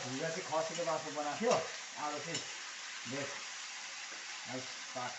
भुइँमा चाहिँ खसीको मासु बनाएको थियो आज चाहिँ भेज पात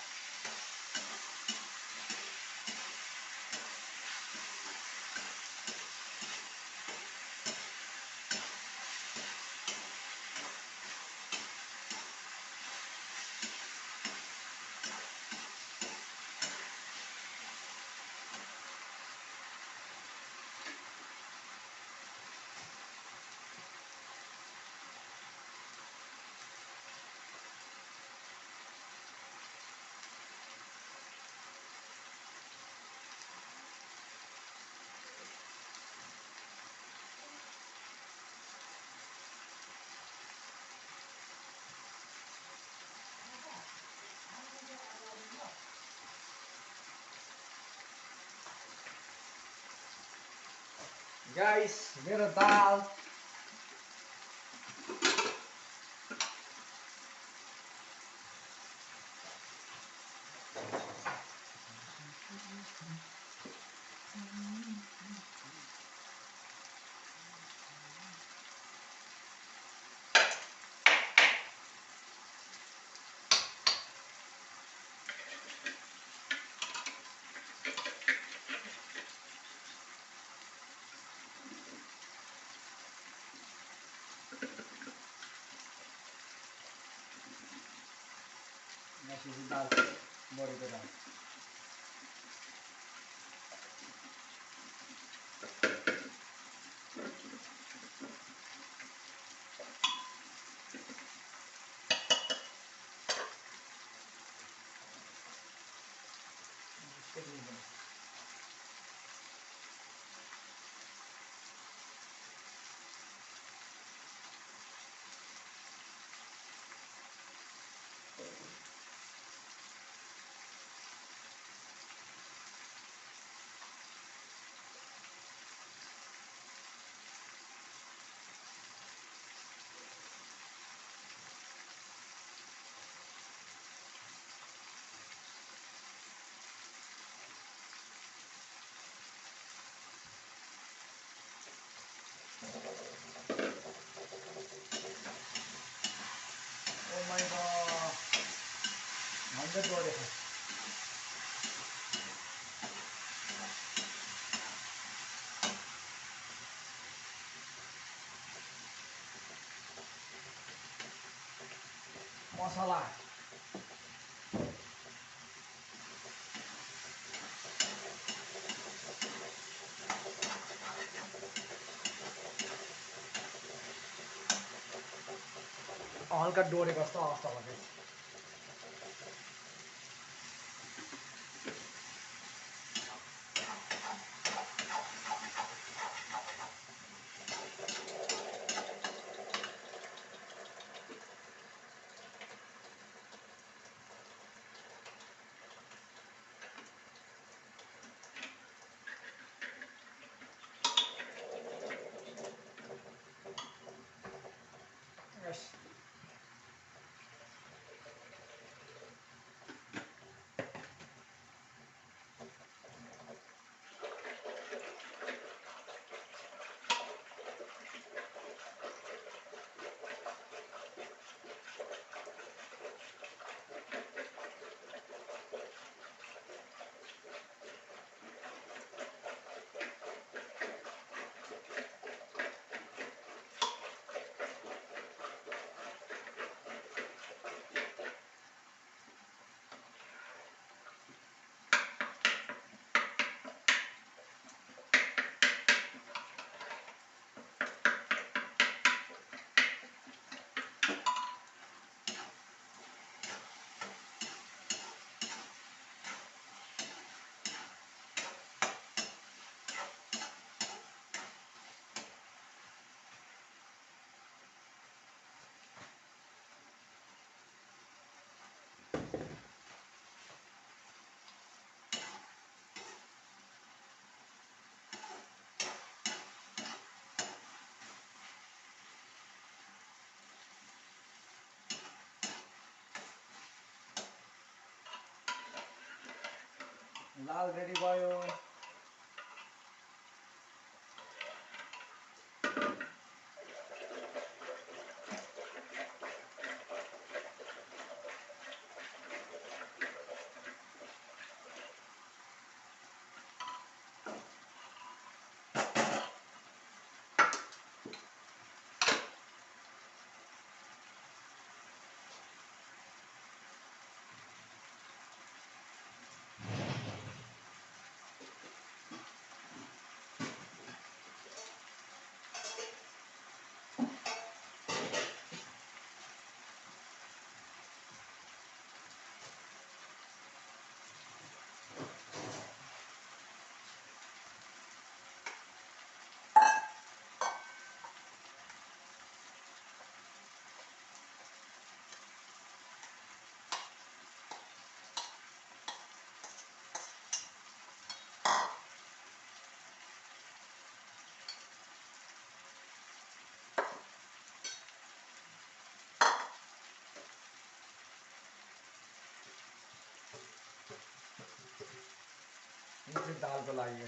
गाइस मेरो दाल दाल बढेको दाल Oh my god, 100 बढेको मसला हल्का डोरेको जस्तो अवस्था भयो लाल रेडी भयो। यो दालको लागि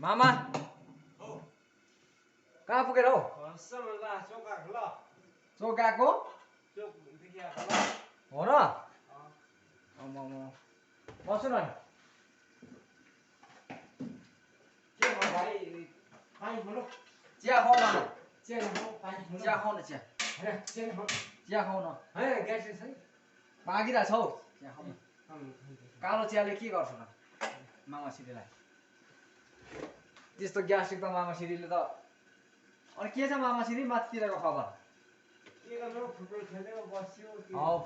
मामा कहाँ पुगेर हौ? चोक गएको हो र? बस्नु न चिया खाऊ न, चिया खाऊ न, चिया खाऊ न, पाकिरहेछ हौ चिया खाऊ न। कालो चियाले के गर्छ त मामा सिरीलाई? त्यस्तो ग्यास्ट्रिक त मामा सिरीले त। अनि के छ मामा सिरी माथितिरको खबर?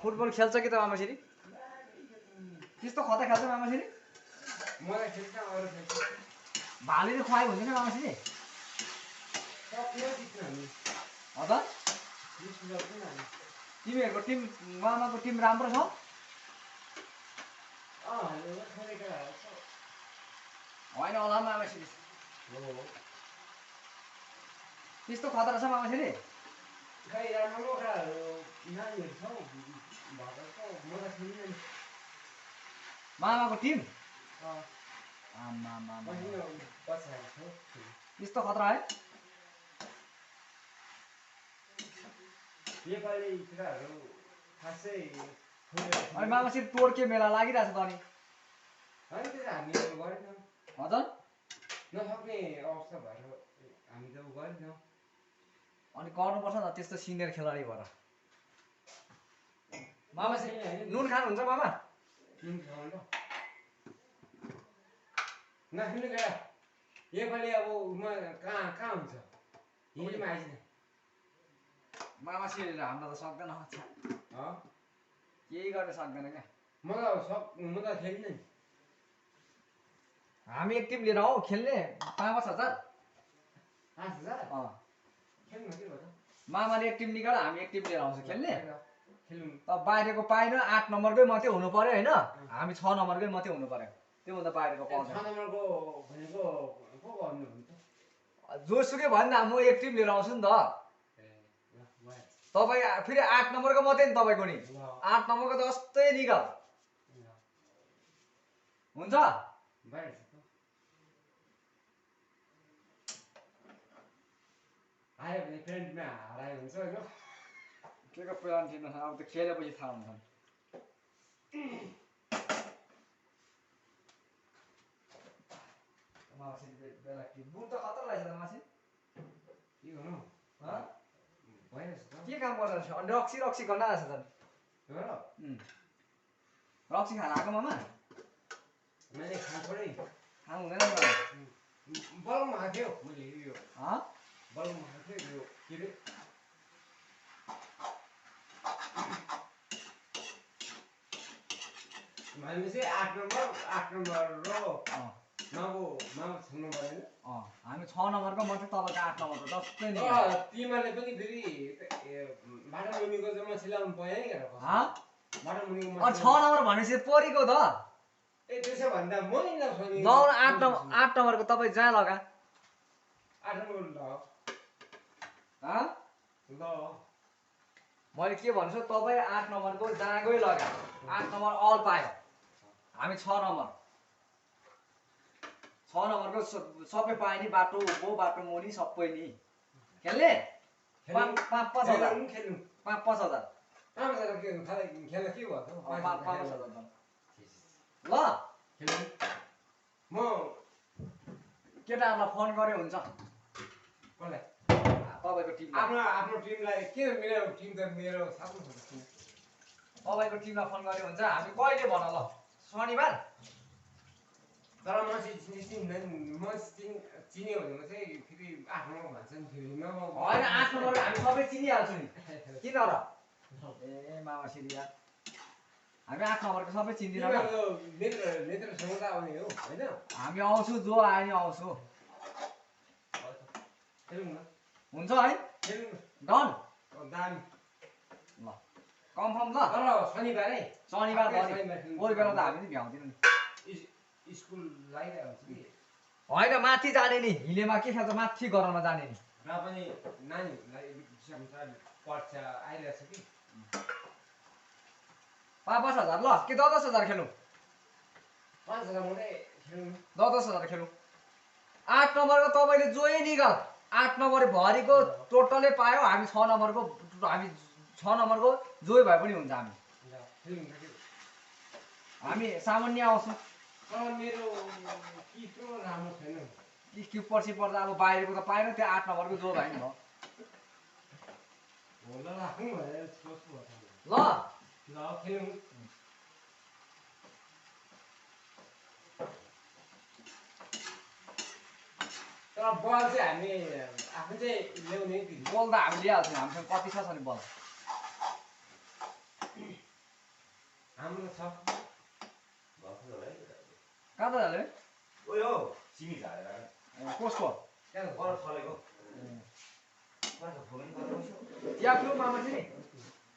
फुटबल खेल्छ कि त मामा सिरी? त्यस्तो खता खेल्छ मामा सिरी? भालेले खुवायो हुँदैन मामा सिरी? तिमीहरूको टिम, मामाको टिम राम्रो छ? होइन होला मामा सिरी, त्यस्तो खतरा छ मामा सिरी? मामाको टिम त्यस्तो खतरा है? अनि मामा सिरी टोड्के मेला लागिरहेछ त अनि? हजुर नसक्ने अवस्था भएर हामी त गरेनौँ। अनि गर्नुपर्छ नि त्यस्तो सिनियर खेलाडी भएर। मामा सिरी नुन खानुहुन्छ मामा? नुन खाउँ ल नखानु केटा। योपालि अब म कहाँ हुन्छ हिँडीमा आइज। मामा सिरीले हाम्रो त सक्दैन, केही गर्न सक्दैन क्या। म त खेल्दिनँ नि। हामी एक टिम लिएर आऊ खेल्ने 5,000 खेल्नु के भयो? मामाले एक टिम निकाल, हामी एक टिम लिएर आउँछ खेल्ने। खेल्नु त बाहिरको पाएन, 8 नम्बरकै मात्रै हुनु पर्यो होइन? हामी 6 नम्बरकै मात्रै हुनु पर्यो, त्योभन्दा बाहिरको पाउँदैन। 6 नम्बरको भनेको को गर्नु हुन्छ? जोसुकै भयो नि त, म एक टिम लिएर आउँछु नि त। तपाईँ फेरि 8 नम्बरको मात्रै नि तपाईँको नि, 8 नम्बरको जस्तै निकाल हुन्छ। आयो भने फ्रेन्डमा हरायो हुन्छ होइन? के को प्लान थिएन अब त खेलेपछि थाहा हुन्छ माछी बेला के बुट त खतरा रहेछ त माछी के गर्नु ह भइरहेछ त के काम गर्छ अनि रक्सी गर्न आछ त हो र रक्सी खान आएको मामा मैले खान छोडे खानु हुँदैन नि बलमा हाक्यो मैले यो ह बलमा हाक्यो यो के रे हामी चाहिँ 8 नम्बर र मामा छन्नु भएन हामी 6 नम्बरको म चाहिँ तपाईको 8 नम्बरको जस्तै नि तिमीले पनि फेरि बाटा मुनिको जम्मा सिलाउनु पर्यो नि हेर ह बाटा मुनिको अ 6 नम्बर भनेपछि परीको त ए त्यसो भन्दा म नि नछनी ल 8 नम्बरको तपाई जहाँ लगा 8 नम्बर ल ह ल मैले के भन्छु तपाई 8 नम्बरको जहाँकै लगा 8 नम्बर अल पायो हामी 6 नम्बर 6 नम्बरको सबै पाए नि बाटो उभो बाटो मुनि सबै नि खेल्ने 5,000 खेल्नु 5,000 5,000 के खाले खेल्न के भयो त 5,000 ल खेल्नु म केटाहरुलाई फोन गरे हुन्छ कसलाई तपाईको टिम आफ्नो टिमलाई के मेरो टिम त मेरो साथमा छ तपाईको टिमलाई फोन गरे हुन्छ हामी कहिले भन ल शनिबार तर म चिन्यो भने म चाहिँ फेरि आफ्नो भन्छ नि फेरि हैन 8 नम्बर हामी सबै चिनिहाल्छौँ नि किन र ए मामा सिरिया हामी 8 नम्बरको सबै चिन्दिन र नेत्रसँग त आउने हो हैन हामी आउँछु जो आए नि आउँछु खेलौँ न हुन्छ है खेलौँ डन दामी ल कन्फर्म ल तर शनिबारै शनिबार भोलि बेला त हामी नि भ्याउँदिन नि स्कुल लागिरहेको हुन्छ कि हैन माथि जाने नि हिलेमा के खान्छ माथि गराउन जाने नि र पनि नानीहरूलाई पढ्छ आइरहेछ कि 5,000 ल के 10,000 खेलौँ 5,000 मात्रै खेलौँ 10,000 खेलौँ 8 नम्बरको तपाईले जोइ निकाल 8 नम्बर भरिको टोटलै पायो हामी 6 नम्बरको हामी 6 नम्बरको जोइ भए पनि हुन्छ हामी सामान्य आउँछौँ तर मेरो किटो राम्रो छैन कि पछि पर्दा अब बाहिरको त पाएन त्यो 8 नम्बरको जो भयो नि भयो होला राखौँ भनेर सोच्नु ल ल खेलौँ तर बल चाहिँ हामी आफू चाहिँ ल्याउने बल त हामी लिइहाल्छौँ हामीसँग कति छ नि बल हाम्रो छ कहाँ त जाले ओ यो सिमी झारेर कसको त्यहाँ पर फलेको पर फोन गर्नु या फ्लु मामा चाहिँ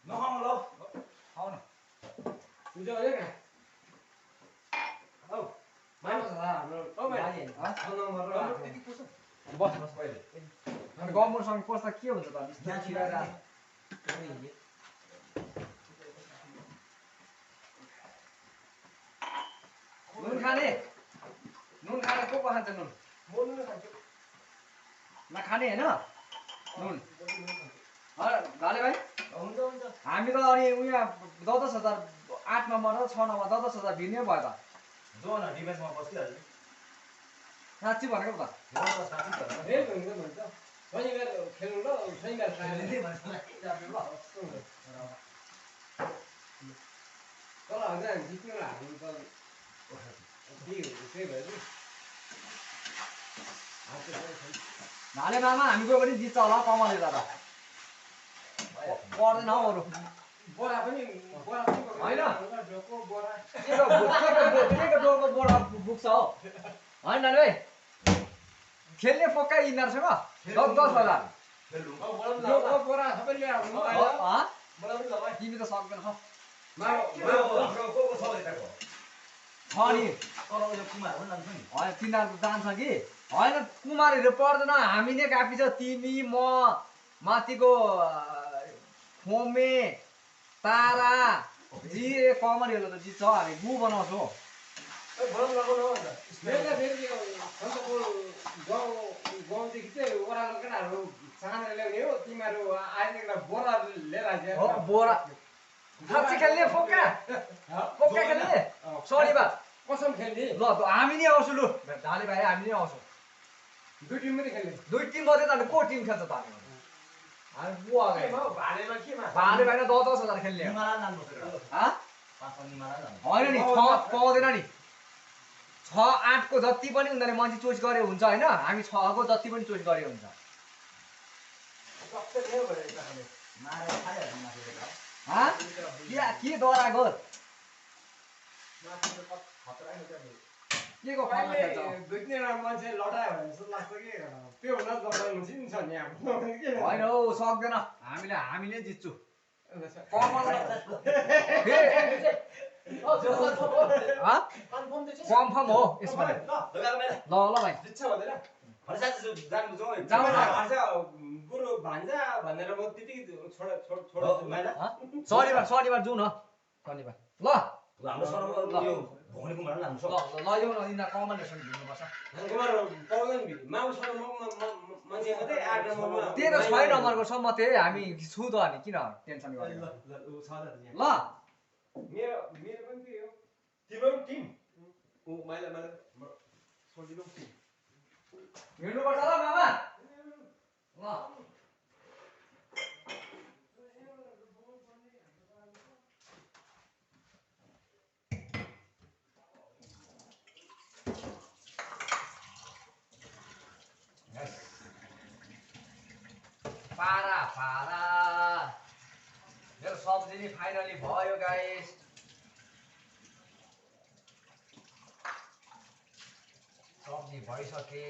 नखाउँ ल खाऊ न हुन्छ होइन औ माइनस हाम्रो तपाईँ नम्बर र बस बस पहिले अनि गम्बुरसँग पस्दा के हुन्छ त यहाँ छिराएर नुन खाने को खान्छ नुन नखाने होइन नुन भाले भाइ हुन्छ हुन्छ हामी त अनि उयो 10,000 8 नम्बर र 6 नम्बर 10,000 भिन्नै भयो त जो न डिफेन्समा बसिहाल्छ साँच्ची भनेको त रेल हुन्छ भन्छ शनिबार खेल्नु ल शनिबार तर हजुर जित्नु र हार्नु त त्यही भयो कि भाले मामा हामी गयो भने जित्छ होला कमलले दादा पर्दैन हौ अरू बोरा पनि होइन ढोको बोरा के डोको बोर्ड पुग्छ हौ होइन नानी भाइ खेल्ने पक्का यिनीहरूसँग 10,000 ढोको बोरा सबै लिएर आउनु तिमी त सक्दैन हौ हाम्रो को छ यताको छ नि तर उयो कुमार पनि जान्छ नि होइन तिनीहरू जान्छ कि होइन कुमारहरू पर्दैन हामी नै काफी छ तिमी म माथिको खोमे तारा जी कमरहरू त जित्छ हामी गु बनाउँछौँ बोला लगाउनु हो गाउँदेखि चाहिँ ओह्रालो केटाहरू सानो ल्याउने हो तिमीहरू अहिले एउटा बोरा लिएर आइज हो बोरा साँच्ची खेल्ने फोक्का फोक्का खेल्ने शनिबार कसम खेल्ने ल हामी नै आउँछु लु ढाले भाइ हामी नै आउँछौँ दुई टिम पनि खेल्ने दुई टिम मात्रै त को टिम खेल्छ त हामी बुवा भालेमा केमा भाले भाइ 10,000 खेल्ने हो निमाला नाम बसेर हाँ? पाँचमा निमाला नाम होइन नि 6 पाउँदैन नि 6-8 को जति पनि उनीहरूले मान्छे चोइस गरे हुन्छ होइन हामी 6 को जति पनि चोइस गरे हुन्छ मारेर खाइहाल्छ माथि हाँ? के डराएको के को फर्म खेल्छ दुई तिनवटा मान्छे लडायो भने जस्तो लाग्छ कि त्यो हुन जबरजस्ती नि छ नि हाम्रो होइन हौ सक्दैन हामीले जित्छु कन्फर्म हो यसमा ल भाइ जित्छ भन्दैन जाउँ न। बुढो भान्जा भनेर म त्यतिकै शनिबार जाउँ न शनिबार ल हाम्रो सरको यो भोगेको मार्न ल हाम्रो ल लैजाउँ न यिनीहरू कमान रेस्टुरेन्ट घुम्नुपर्छ पाउँदैन माउसँग मान्छे मात्रै 8 नम्बरमा त्यही त 6 नम्बरको सम्म त्यही हामी छु त अनि किन टेन्सन गरेको ल मेरो पनि त्यही हो तिम्रो टिम ऊ माइला सजिलो टिम हिँड्नुपर्छ ल मामा ल पारा मेरो सब्जी नि फाइनली भयो गाइस सब्जी भइसके